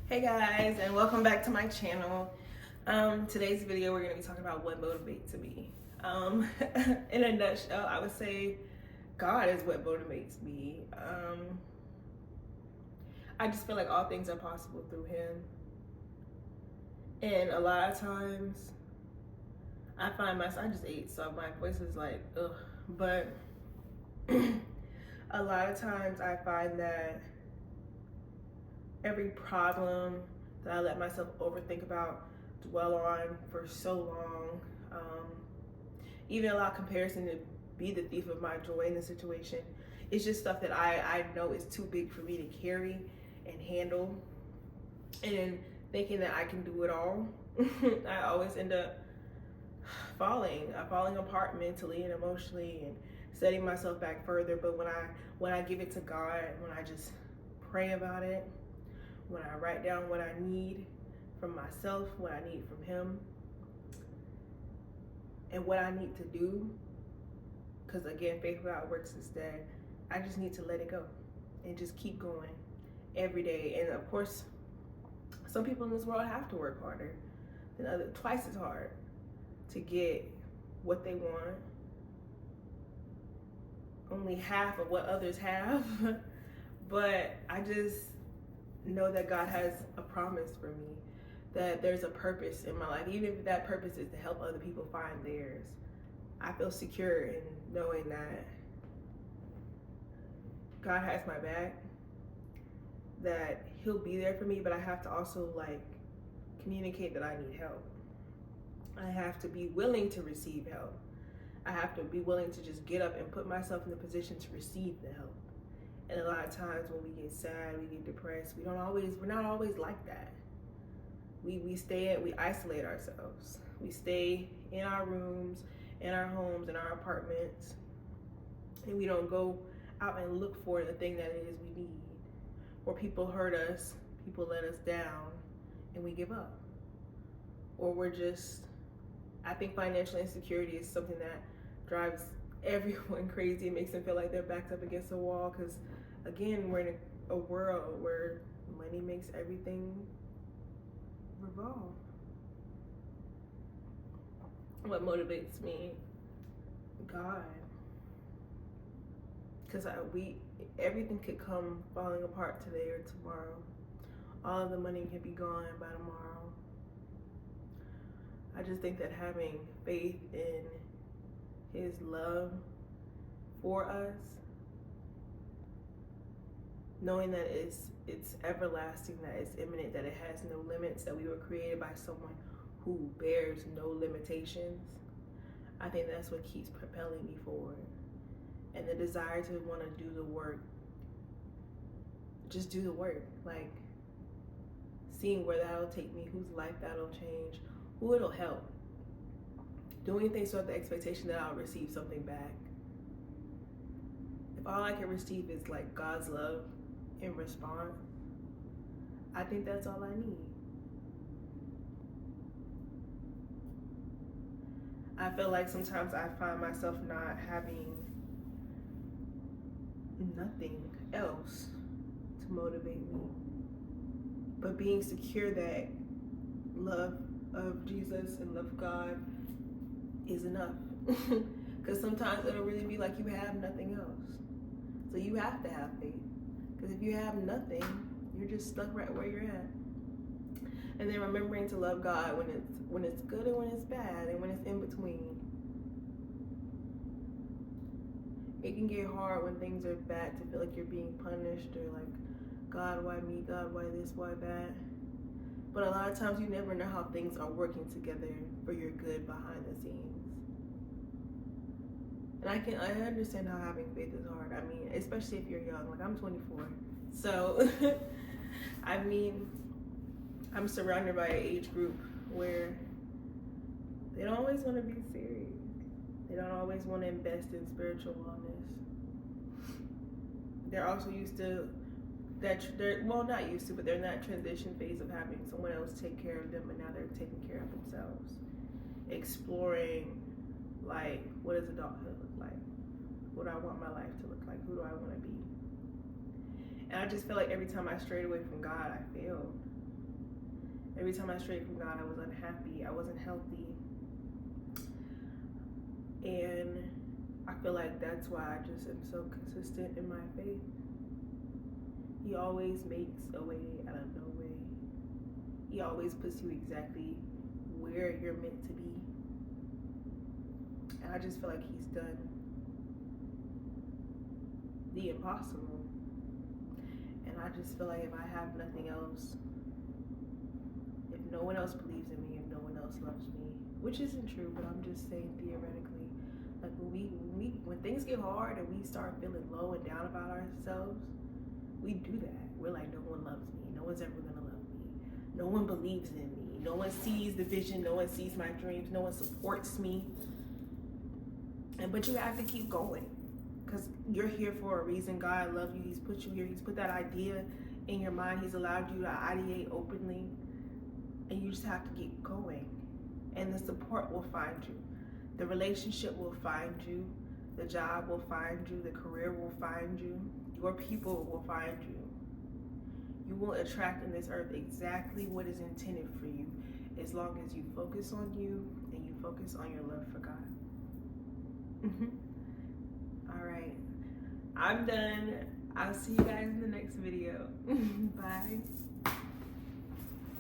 Hey guys, and welcome back to my channel. Today's video we're going to be talking about what motivates me. In a nutshell, I would say God is what motivates me. I just feel like all things are possible through Him, and a lot of times I find myself, I just ate, so my voice is like ugh, but a lot of times I find that every problem that I let myself overthink about, dwell on for so long, even allow comparison to be the thief of my joy in the situation. It's just stuff that I know is too big for me to carry and handle. And thinking that I can do it all, I always end up falling apart mentally and emotionally and setting myself back further. But when I give it to God, when I just pray about it, when I write down what I need from myself, what I need from Him, and what I need to do, because again, faith without works is dead. I just need to let it go and just keep going every day. And of course, some people in this world have to work harder than others, twice as hard, to get what they want, only half of what others have. But I just know that God has a promise for me, that there's a purpose in my life, even if that purpose is to help other people find theirs. I feel secure in knowing that God has my back, that He'll be there for me, but I have to also communicate that I need help. I have to be willing to receive help. I have to be willing to just get up and put myself in the position to receive the help. And a lot of times when we get sad, we get depressed, we're not always like that. We isolate ourselves. We stay in our rooms, in our homes, in our apartments, and we don't go out and look for the thing that it is we need. Or people hurt us, people let us down, and we give up. Or I think financial insecurity is something that drives everyone crazy. It makes them feel like they're backed up against a wall, because again, we're in a world where money makes everything revolve. What motivates me? God. Because everything could come falling apart today or tomorrow. All of the money can be gone by tomorrow. I just think that having faith in His love for us, knowing that it's everlasting, that it's imminent, that it has no limits, that we were created by someone who bears no limitations, I think that's what keeps propelling me forward. And the desire to want to do the work, just do the work, seeing where that'll take me, whose life that'll change, who it'll help. Doing things with the expectation that I'll receive something back. If all I can receive is God's love in response, I think that's all I need. I feel like sometimes I find myself not having nothing else to motivate me, but being secure that love of Jesus and love of God is enough. Because sometimes it'll really be like you have nothing else. So you have to have faith. Because if you have nothing, you're just stuck right where you're at. And then remembering to love God when it's good and when it's bad and when it's in between. It can get hard when things are bad to feel like you're being punished, or God, why me? God, why this? Why that? But a lot of times you never know how things are working together for your good behind the scenes. And I understand how having faith is hard. I mean, especially if you're young. I'm 24. So, I mean, I'm surrounded by an age group where they don't always want to be serious. They don't always want to invest in spiritual wellness. They're also used to not used to, but they're in that transition phase of having someone else take care of them, and now they're taking care of themselves. Exploring, what does adulthood look like? What do I want my life to look like? Who do I want to be? And I just feel like every time I strayed away from God, I failed. Every time I strayed from God, I was unhappy. I wasn't healthy. And I feel like that's why I just am so consistent in my faith. He always makes a way out of no way. He always puts you exactly where you're meant to be. And I just feel like he's done the impossible. And I just feel like if I have nothing else, if no one else believes in me, if no one else loves me, which isn't true, but I'm just saying theoretically, like when things get hard and we start feeling low and down about ourselves, we do that. We're like, no one loves me. No one's ever gonna love me. No one believes in me. No one sees the vision. No one sees my dreams. No one supports me. But you have to keep going, because you're here for a reason. God loves you. He's put you here. He's put that idea in your mind. He's allowed you to ideate openly, and you just have to keep going. And the support will find you. The relationship will find you. The job will find you. The career will find you. Your people will find you. You will attract in this earth exactly what is intended for you, as long as you focus on you and you focus on your love for God. All right, I'm done. I'll see you guys in the next video. Bye.